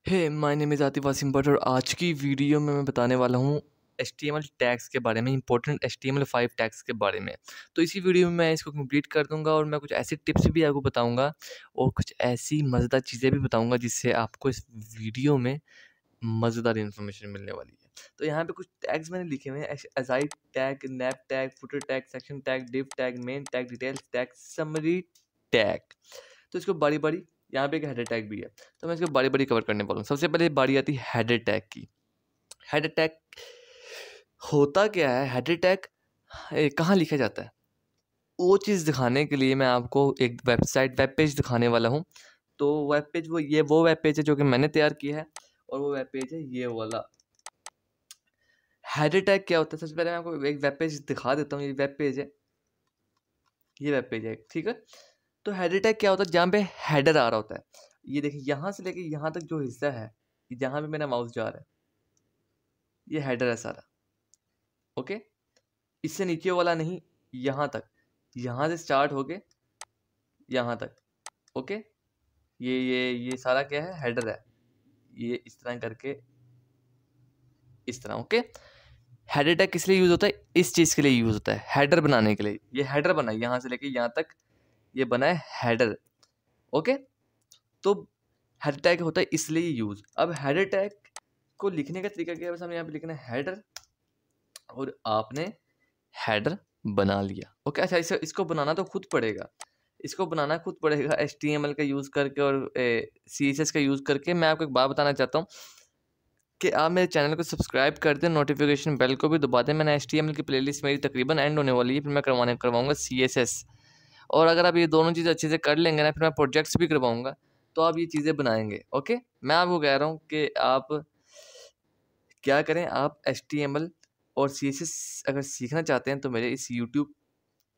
Hey my name is Atif Wasim Bhatt और आज की वीडियो में मैं बताने वाला हूँ HTML टैग्स के बारे में, इंपॉर्टेंट HTML5 टैग्स के बारे में। तो इसी वीडियो में मैं इसको कंप्लीट कर दूंगा और मैं कुछ ऐसी टिप्स भी आपको बताऊंगा और कुछ ऐसी मज़ेदार चीज़ें भी बताऊंगा जिससे आपको इस वीडियो में मज़ेदार इन्फॉर्मेशन मिलने वाली है। तो यहाँ पे कुछ टैग्स मैंने लिखे हुए हैं: aside tag, nap tag, footer tag, section tag, div tag, main tag, details tag, summary tag. तो इसको बारी बारी, यहाँ पे एक हेडर टैग भी है तो मैं इसको बारी बारी कवर करने वाला हूँ। सबसे पहले बारी आती है हेडर टैग की। हेडर टैग होता क्या है? हेडर टैग कहाँ लिखा जाता है, वो चीज़ दिखाने के लिए मैं आपको एक वेब पेज दिखाने वाला हूँ। तो वेब पेज वो वेब पेज है जो कि मैंने तैयार किया है और वो वेब पेज है ये वाला। हेडर टैग क्या होता है? सबसे पहले मैं आपको एक वेब पेज दिखा देता हूँ। ये वेब पेज है, ये वेब पेज है, ठीक है। तो हेडर टैग क्या होता है? जहाँ पे हेडर आ रहा होता है, ये देखिए यहाँ से लेके यहाँ तक जो हिस्सा है, जहाँ पे मेरा माउस जा रहा है, ये हेडर है सारा। ओके, इससे नीचे वाला नहीं, यहाँ तक, यहाँ से स्टार्ट हो के यहाँ तक। ओके, ये सारा क्या है? हेडर है। ये इस तरह करके इस तरह। ओके, हेडर टैग किस लिए यूज होता है? इस चीज के लिए यूज होता है, हेडर बनाने के लिए। ये हेडर बना है यहाँ से लेके यहाँ तक, ये बना है हेडर। ओके, तो हेडर टैग होता है इसलिए यूज। अब हेडर टैग को लिखने का तरीका क्या है? बस हमें यहाँ पे लिखना है हेडर और आपने हेडर बना लिया। ओके, अच्छा इसको बनाना तो खुद पड़ेगा, इसको बनाना खुद पड़ेगा HTML का यूज़ करके और CSS का यूज़ करके। मैं आपको एक बात बताना चाहता हूँ कि आप मेरे चैनल को सब्सक्राइब कर दें, नोटिफिकेशन बेल को भी दबा दें। मैंने HTML की प्लेलिस्ट मेरी तकरीबन एंड होने वाली है, फिर मैं करवाऊँगा CSS। और अगर आप ये दोनों चीज़ अच्छे से कर लेंगे ना, फिर मैं प्रोजेक्ट्स भी करवाऊँगा, तो आप ये चीज़ें बनाएंगे। ओके, मैं आपको कह रहा हूँ कि आप क्या करें, आप HTML और CSS अगर सीखना चाहते हैं तो मेरे इस YouTube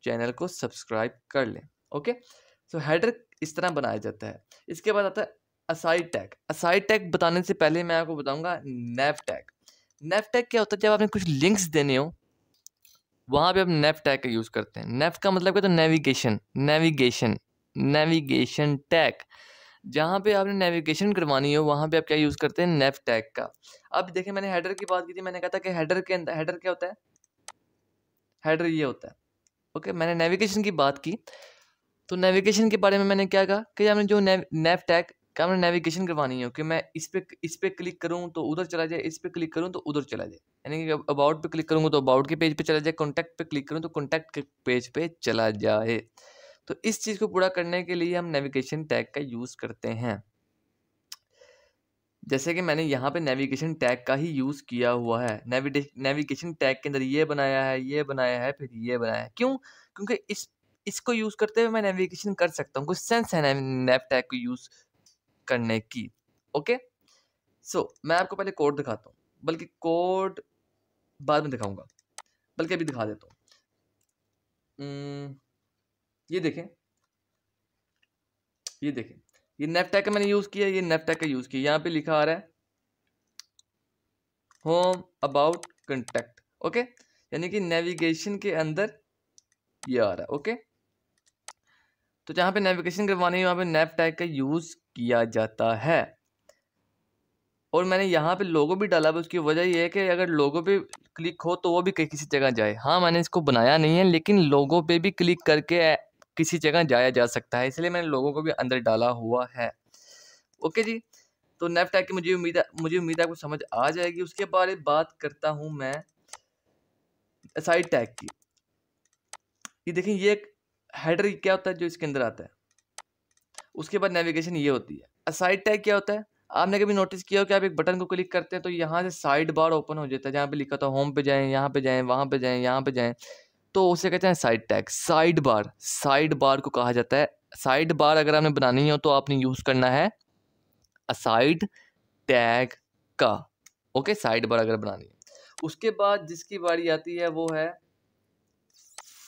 चैनल को सब्सक्राइब कर लें। ओके, सो हेडर इस तरह बनाया जाता है। इसके बाद आता है असाइड टैग। असाइड टैग बताने से पहले मैं आपको बताऊंगा नैव टैग। नैव टैग क्या होता है? जब आपने कुछ लिंक्स देने हो, वहां पे आप नैव टैग का यूज करते हैं। नैव का मतलब क्या? तो नेविगेशन टैग। जहाँ पे आपने नेविगेशन करवानी हो वहां पे आप क्या यूज करते हैं? नैव टैग का। अब देखिए, मैंने हेडर की बात की थी, मैंने कहा था कि हेडर के अंदर हेडर क्या होता है? हेडर ये होता है। ओके, मैंने नेविगेशन की बात की, तो नेविगेशन के बारे में मैंने क्या कहा कि आपने जो नैव टैग का आपने नेविगेशन करवानी हो कि मैं इस पे क्लिक करूं तो उधर चला जाए, इस पे क्लिक करूं तो उधर चला जाए, यानी कि अबाउट पे क्लिक करूंगा तो अबाउट के पेज पे चला जाए, कॉन्टैक्ट पे क्लिक करूं तो कॉन्टैक्ट के पेज पे चला जाए। तो इस चीज़ को पूरा करने के लिए हम नेविगेशन टैग का यूज़ करते हैं। जैसे कि मैंने यहाँ पे नेविगेशन टैग का ही यूज़ किया हुआ है। नेविगेशन टैग के अंदर ये बनाया है, ये बनाया है, फिर ये बनाया है। क्यों? क्योंकि इसको यूज़ करते हुए मैं नेविगेशन कर सकता हूँ। कुछ सेंस है नैव टैग को यूज़ करने की। ओके, सो मैं आपको पहले कोड दिखाता हूँ, बल्कि कोड बाद में दिखाऊंगा, बल्कि अभी दिखा देता हूँ। ये देखें, ये देखें, ये नैव टैग का मैंने यूज़ किया, ये नैव टैग का यूज़ किया। यहाँ पे लिखा आ रहा है होम अबाउट कॉन्टैक्ट। ओके, यानी कि नेविगेशन के अंदर ये आ रहा है। ओके, तो जहाँ पे नेविगेशन करवानी है वहाँ पे नैव टैग का यूज़ किया जाता है। और मैंने यहाँ पे लोगो भी डाला है। उसकी वजह ये है कि अगर लोगो पे क्लिक हो तो वो भी किसी जगह जाए। हाँ, मैंने इसको बनाया नहीं है, लेकिन लोगो पे भी क्लिक करके किसी जगह जाया जा सकता है, इसलिए मैंने लोगों को भी अंदर डाला हुआ है। ओके जी, तो नैव टैग की मुझे उम्मीद है आपको समझ आ जाएगी। उसके बारे में बात करता हूँ मैं असाइड टैग की। ये देखें, ये एक हेडर क्या होता है जो इसके अंदर आता है। उसके बाद नेविगेशन ये होती है। असाइड टैग क्या होता है? आपने कभी नोटिस किया हो कि आप एक बटन को क्लिक करते हैं तो यहाँ से साइड बार ओपन हो जाता है, जहाँ पे लिखा था होम पे जाएं, यहाँ पे जाएं, वहाँ पे जाएं, यहाँ पे जाएं, तो उसे कहते हैं साइड टैग। साइड बार को कहा जाता है। साइड बार अगर आपने बनानी हो तो आपने यूज करना है असाइड टैग का। ओके, साइड बार अगर बनानी है। उसके बाद जिसकी बारी आती है वो है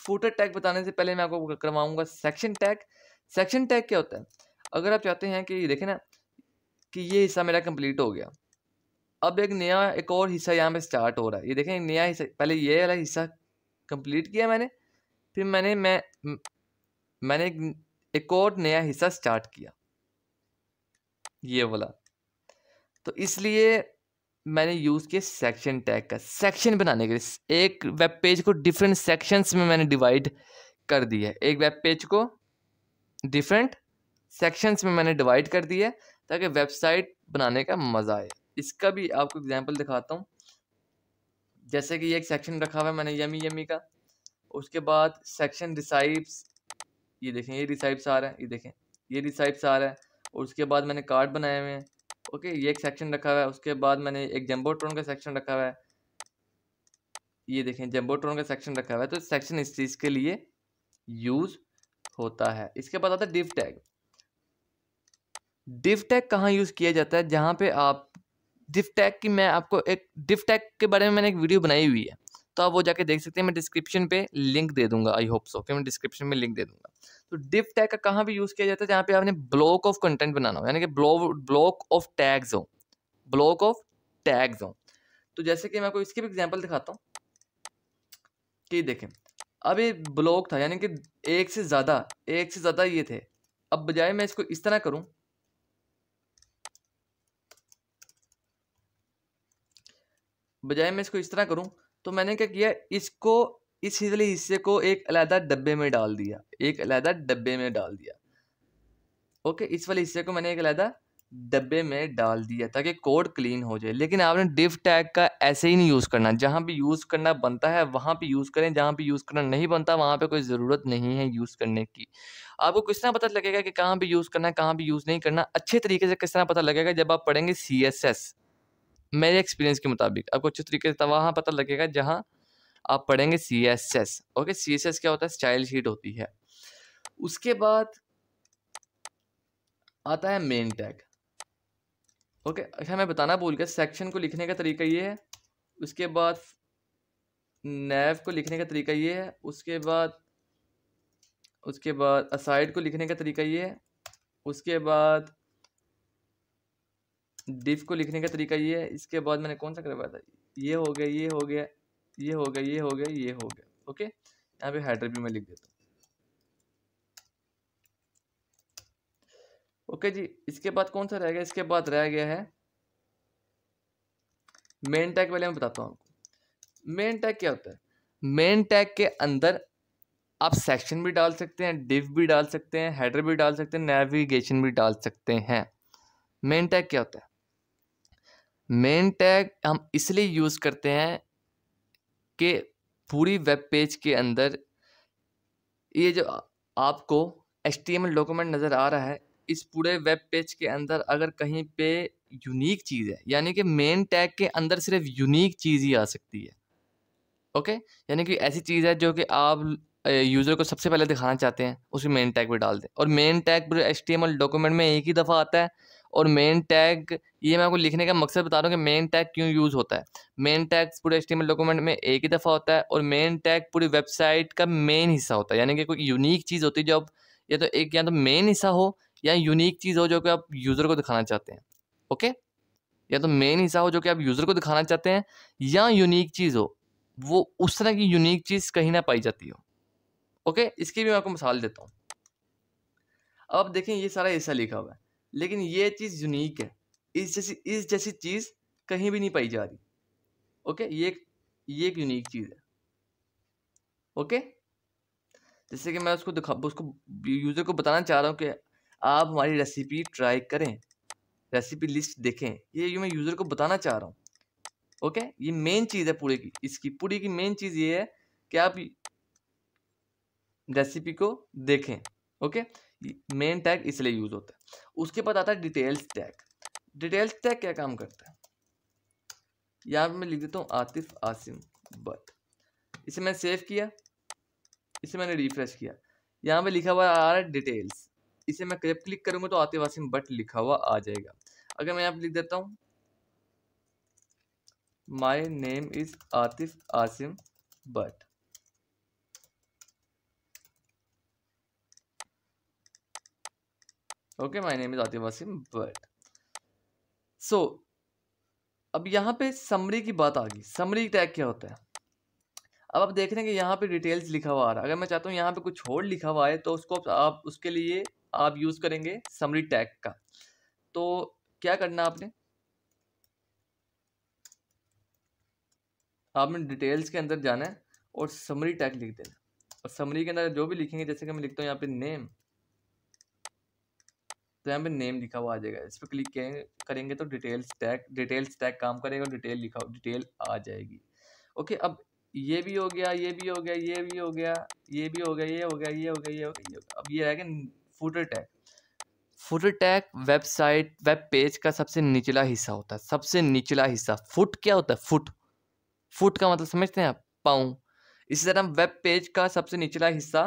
फुटर टैग। बताने से पहले मैं आपको करवाऊंगा सेक्शन टैग। सेक्शन टैग क्या होता है? अगर आप चाहते हैं कि देखें ना कि ये हिस्सा मेरा कंप्लीट हो गया, अब एक और हिस्सा यहाँ पे स्टार्ट हो रहा है। ये देखें, नया हिस्सा, पहले ये वाला हिस्सा कंप्लीट किया मैंने, फिर मैंने एक और नया हिस्सा स्टार्ट किया, ये वाला। तो इसलिए मैंने यूज़ किया सेक्शन टैग का, सेक्शन बनाने के लिए। एक वेब पेज को डिफरेंट सेक्शंस में मैंने डिवाइड कर दिया है, एक वेब पेज को डिफरेंट सेक्शंस में मैंने डिवाइड कर दिया है ताकि वेबसाइट बनाने का मज़ा आए। इसका भी आपको एग्जांपल दिखाता हूँ। जैसे कि ये एक सेक्शन रखा हुआ है मैंने यमी यमी का, उसके बाद सेक्शन रिसाइप्स, ये देखें ये रिसाइप्स आ रहा है, ये देखें ये रिसाइप्स आ रहा है, और उसके बाद मैंने कार्ड बनाए हुए हैं। ओके, ये एक सेक्शन रखा हुआ है, उसके बाद मैंने एक जंबोट्रॉन का सेक्शन रखा हुआ है, ये देखें जंबोट्रॉन का सेक्शन रखा हुआ है। तो सेक्शन इस चीज़ के लिए यूज़ होता है। इसके बाद आता है डिव टैग। डिव टैग कहाँ यूज़ किया जाता है? जहाँ पे आप डिव टैग की, मैं आपको एक डिव टैग के बारे में मैंने एक वीडियो बनाई हुई है, तो आप वो जाके देख सकते हैं। मैं डिस्क्रिप्शन पे लिंक दे दूंगा, आई होप सो कि मैं डिस्क्रिप्शन में लिंक दे दूंगा। तो डिव टैग का कहाँ भी यूज़ किया जाता है? जहाँ पे आपने ब्लॉक ऑफ कंटेंट बनाना हो, यानी कि ब्लॉक ऑफ टैग्स हो, ब्लॉक ऑफ टैग्स हो। तो जैसे कि मैं आपको इसकी भी एग्जाम्पल दिखाता हूँ कि देखें, अब ये ब्लॉक था, यानी कि एक से ज़्यादा ये थे। अब बजाय मैं इसको इस तरह करूँ, तो मैंने क्या किया, इसको, इस वाले हिस्से को एक अलग डब्बे में डाल दिया, ओके, इस वाले हिस्से को मैंने एक अलग डब्बे में डाल दिया ताकि कोड क्लीन हो जाए। लेकिन आपने डिव टैग का ऐसे ही नहीं यूज़ करना, जहाँ भी यूज़ करना बनता है वहाँ पे यूज़ करें, जहाँ पे यूज़ करना नहीं बनता वहाँ पे कोई ज़रूरत नहीं है यूज़ करने की। आपको किस तरह पता लगेगा कि कहाँ पे यूज़ करना है, कहाँ पे यूज़ नहीं करना? अच्छे तरीके से किस तरह पता लगेगा? जब आप पढ़ेंगे CSS। मेरे एक्सपीरियंस के मुताबिक आपको अच्छे तरीके से वहाँ पता लगेगा जहाँ आप पढ़ेंगे CSS। ओके, CSS क्या होता है? स्टाइल शीट होती है। उसके बाद आता है मेन टैग। ओके, अच्छा मैं बताना भूल गया, सेक्शन को लिखने का तरीका ये है, उसके बाद नैव को लिखने का तरीका ये है, उसके बाद असाइड को लिखने का तरीका ये है, उसके बाद डिफ को लिखने का तरीका ये है, इसके बाद मैंने कौन सा करवाया था, ये हो गया, ये हो गया, ये हो गया, ये हो गया, ये हो गया। ओके, यहाँ पे हेडर भी मैं लिख देता हूँ। ओके जी, इसके बाद कौन सा रह गया? इसके बाद रह गया है मेन टैग। पहले मैं बताता हूँ आपको मेन टैग क्या होता है। मेन टैग के अंदर आप सेक्शन भी डाल सकते हैं, डिव भी डाल सकते हैं, हेडर भी डाल सकते हैं, नेविगेशन भी डाल सकते हैं। मेन टैग क्या होता है? मेन टैग हम इसलिए यूज़ करते हैं कि पूरी वेब पेज के अंदर ये जो आपको HTML डॉक्यूमेंट नज़र आ रहा है, इस पूरे वेब पेज के अंदर अगर कहीं पे यूनिक चीज़ है, यानी कि मेन टैग के अंदर सिर्फ यूनिक चीज़ ही आ सकती है। ओके, यानी कि ऐसी चीज़ है जो कि आप यूज़र को सबसे पहले दिखाना चाहते हैं, उसे मेन टैग पे डाल दें। और मेन टैग पूरे HTML डॉक्यूमेंट में एक ही दफ़ा आता है। और मेन टैग, ये मैं आपको लिखने का मकसद बता रहा हूँ कि मेन टैग क्यों यूज़ होता है। मेन टैग पूरे HTML डॉक्यूमेंट में एक ही दफ़ा होता है, और मेन टैग पूरी वेबसाइट का मेन हिस्सा होता है, यानी कि कोई यूनिक चीज़ होती है जो आप, या तो मेन हिस्सा हो या यूनिक चीज़ हो जो कि आप यूज़र को दिखाना चाहते हैं। ओके, या तो मेन हिस्सा हो जो कि आप यूज़र को दिखाना चाहते हैं, या यूनिक चीज़ हो, वो उस तरह की यूनिक चीज़ कहीं ना पाई जाती हो। ओके, इसकी भी मैं आपको मिसाल देता हूँ। अब देखें ये सारा ऐसा लिखा हुआ है, लेकिन ये चीज़ यूनिक है, इस जैसी चीज़ कहीं भी नहीं पाई जा रही। ओके, ये एक यूनिक चीज़ है। ओके, जैसे कि मैं उसको यूज़र को बताना चाह रहा हूँ कि आप हमारी रेसिपी ट्राई करें, रेसिपी लिस्ट देखें, ये मैं यूज़र को बताना चाह रहा हूँ। ओके, ये मेन चीज़ है पूरे की, इसकी पूरी की मेन चीज़ ये है कि आप रेसिपी को देखें। ओके, मेन टैग इसलिए यूज होता है। उसके बाद आता है डिटेल्स टैग। डिटेल्स टैग क्या काम करता है? यहाँ पे मैं लिख देता हूँ आतिफ आसिम बट। इसे मैंने सेव किया, इसे मैंने रिफ्रेश किया, यहाँ पे लिखा हुआ आ रहा है डिटेल्स। इसे मैं जब क्लिक करूंगा तो आतिफ आसिम बट लिखा हुआ आ जाएगा। अगर मैं यहाँ पे लिख देता हूँ my name is Atif Asim Butt, okay, my name is Atif Asim Butt. So अब यहाँ पे समरी की बात आ गई। समरी टैग क्या होता है? अब आप देख रहे हैं कि यहाँ पे डिटेल्स लिखा हुआ आ रहा है। अगर मैं चाहता हूँ यहाँ पे कुछ और लिखा हुआ है तो उसको आप, उसके लिए आप यूज़ करेंगे समरी टैग का। तो क्या करना आपने, आपने डिटेल्स के अंदर जाना है और समरी टैग लिख देना, और समरी के अंदर जो भी लिखेंगे, जैसे कि मैं लिखता हूँ यहाँ पे नेम, तो यहाँ पे नेम लिखा हुआ आ जाएगा। इस पर क्लिक करेंगे तो डिटेल्स टैग काम करेगा, डिटेल लिखा डिटेल आ जाएगी। ओके, अब ये भी हो गया, ये भी हो गया, ये भी हो गया, ये भी हो गया, ये हो गया, ये हो गया, ये हो गया, ये हो गया। अब ये रह गया footer tag. Footer tag website web page का सबसे निचला हिस्सा होता है, सबसे निचला हिस्सा। फुट क्या होता है? फुट, फुट का मतलब समझते हैं आप? पाँव। इसी तरह वेब पेज का सबसे निचला हिस्सा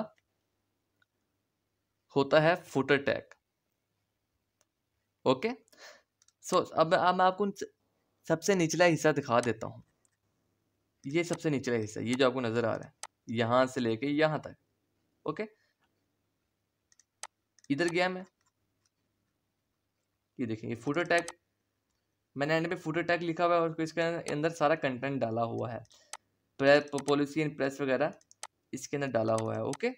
होता है फुटर टैग। ओके, सो अब मैं आपको सबसे निचला हिस्सा दिखा देता हूँ। ये सबसे निचला हिस्सा, ये जो आपको नजर आ रहा है, यहां से लेके यहां तक। ओके, इधर गया मैं, ये देखिए ये फुटर टैग, मैंने एंड पे फुटर टैग लिखा हुआ है और इसके अंदर सारा कंटेंट डाला हुआ है, पॉलिसी एंड प्रेस वगैरह इसके अंदर डाला हुआ है। ओके,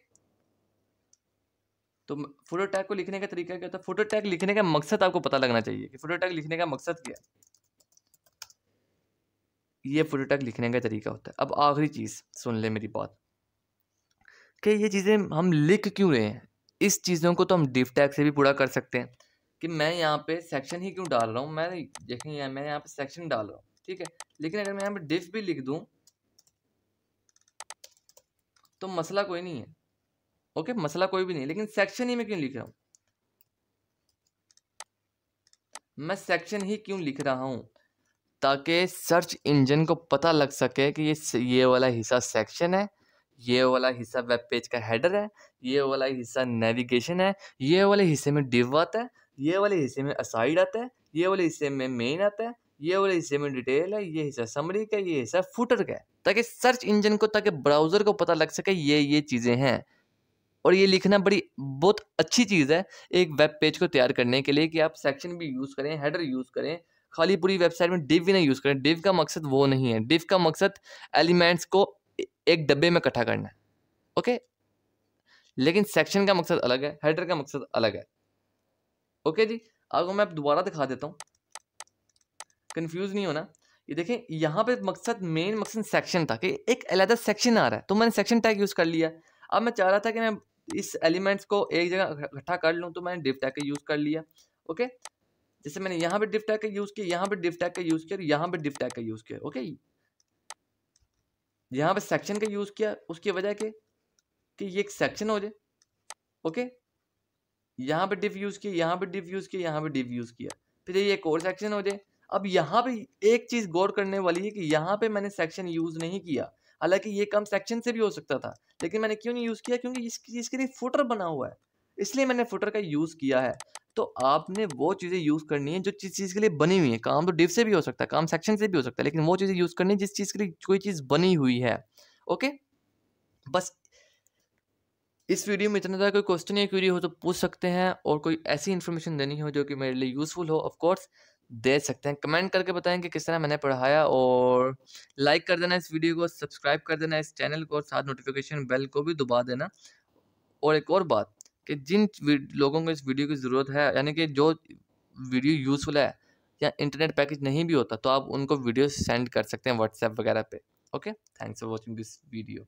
तो फुटर टैग को लिखने का तरीका क्या होता है? फुटर टैग लिखने का मकसद आपको पता लगना चाहिए कि फुटर टैग लिखने का मकसद क्या है। ये फुटर टैग लिखने का तरीका होता है। अब आखिरी चीज सुन ले मेरी बात, कि ये चीजें हम लिख क्यों रहे हैं। इस चीजों को तो हम डिव टैग से भी पूरा कर सकते हैं, कि मैं यहाँ पे सेक्शन ही क्यों डाल रहा हूँ। मैं देखेंगे, मैं यहाँ पे सेक्शन डाल रहा हूँ, ठीक है, लेकिन अगर मैं यहाँ पे डिव भी लिख दूं तो मसला कोई नहीं है। ओके, मसला कोई भी नहीं, लेकिन सेक्शन ही मैं क्यों लिख रहा हूँ? मैं सेक्शन ही क्यों लिख रहा हूँ? ताकि सर्च इंजन को पता लग सके कि ये वाला हिस्सा सेक्शन है, ये वाला हिस्सा वेब पेज का हेडर है, ये वाला हिस्सा नेविगेशन है, ये वाले हिस्से में डिव आता है, ये वाले हिस्से में असाइड आता है, ये वाले हिस्से में मेन आता है, ये वाले हिस्से में डिटेल है, ये हिस्सा समरी का, ये हिस्सा फुटर का है। ताकि सर्च इंजन को, ताकि ब्राउजर को पता लग सके ये चीजें हैं। और ये लिखना बहुत अच्छी चीज़ है एक वेब पेज को तैयार करने के लिए, कि आप सेक्शन भी यूज़ करें, हेडर यूज़ करें, खाली पूरी वेबसाइट में डिव भी नहीं यूज़ करें। डिव का मकसद वो नहीं है, डिव का मकसद एलिमेंट्स को एक डब्बे में इकट्ठा करना है। ओके, लेकिन सेक्शन का मकसद अलग है, हेडर का मकसद अलग है। ओके जी, आपको मैं दोबारा दिखा देता हूँ, कंफ्यूज नहीं होना। ये देखें, यहाँ पे मेन मकसद सेक्शन था, कि एक अलग सेक्शन आ रहा है, तो मैंने सेक्शन टैग यूज़ कर लिया। अब मैं चाह रहा था कि मैं इस एलिमेंट्स को एक जगह इकट्ठा कर लूँ, तो मैंने डिव टैग का यूज़ कर लिया। ओके, जैसे मैंने यहाँ पे डिव टैग का यूज़ किया, यहाँ पे डिव टैग का यूज़ किया, और यहाँ पे डिव टैग का यूज़ किया। ओके, यहाँ पे सेक्शन का यूज़ किया उसकी वजह के कि ये एक सेक्शन हो जाए। ओके, यहाँ पे डिव यूज़ किया, यहाँ पे डिव यूज़ किया, यहाँ पे डिव यूज़ किया, फिर ये एक और सेक्शन हो जाए। अब यहाँ पे एक चीज़ गौर करने वाली है कि यहाँ पे मैंने सेक्शन यूज़ नहीं किया, हालांकि ये कम सेक्शन से भी हो सकता था, लेकिन मैंने क्यों नहीं यूज़ किया? क्योंकि इसके लिए फुटर बना हुआ है, इसलिए मैंने फुटर का यूज़ किया है। तो आपने वो चीज़ें यूज़ करनी है जो चीज़ के लिए बनी हुई है। काम तो डिव से भी हो सकता है, काम सेक्शन से भी हो सकता है, लेकिन वो चीज़ें यूज़ करनी है जिस चीज़ के लिए कोई चीज़ बनी हुई है। ओके, बस इस वीडियो में इतना ज़्यादा। कोई क्वेश्चन या क्वेरी हो तो पूछ सकते हैं, और कोई ऐसी इन्फॉर्मेशन देनी हो जो कि मेरे लिए यूज़फुल हो, ऑफ कोर्स दे सकते हैं। कमेंट करके बताएं कि किस तरह मैंने पढ़ाया, और लाइक कर देना इस वीडियो को, सब्सक्राइब कर देना इस चैनल को, और साथ नोटिफिकेशन बेल को भी दबा देना। और एक और बात, कि जिन लोगों को इस वीडियो की ज़रूरत है, यानी कि जो वीडियो यूज़फुल है या इंटरनेट पैकेज नहीं भी होता, तो आप उनको वीडियो सेंड कर सकते हैं व्हाट्सएप वगैरह पे। Okay, thanks for watching this video.